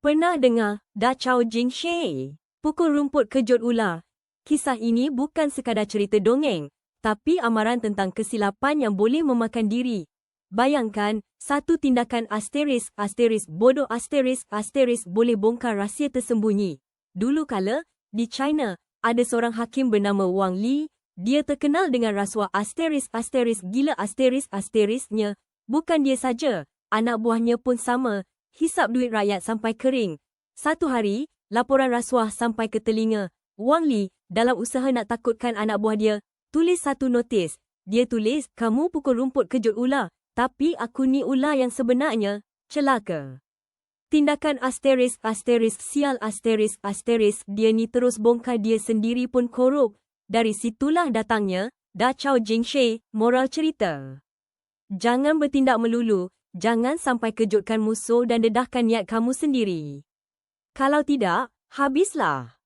Pernah dengar Dachau Jingshi? Pukul rumput kejut ular. Kisah ini bukan sekadar cerita dongeng, tapi amaran tentang kesilapan yang boleh memakan diri. Bayangkan, satu tindakan bodoh boleh bongkar rahsia tersembunyi. Dulu kala, di China, ada seorang hakim bernama Wang Li. Dia terkenal dengan rasuah gila nya. Bukan dia saja, anak buahnya pun sama. Hisap duit rakyat sampai kering. Satu hari, laporan rasuah sampai ke telinga Wang Li. Dalam usaha nak takutkan anak buah dia, tulis satu notis. Dia tulis, kamu pukul rumput kejut ular, tapi aku ni ular yang sebenarnya. Celaka. Tindakan sial dia ni terus bongkar dia sendiri pun korup. Dari situlah datangnya Dachau Jingshi, moral cerita. Jangan bertindak melulu. Jangan sampai kejutkan musuh dan dedahkan niat kamu sendiri. Kalau tidak, habislah.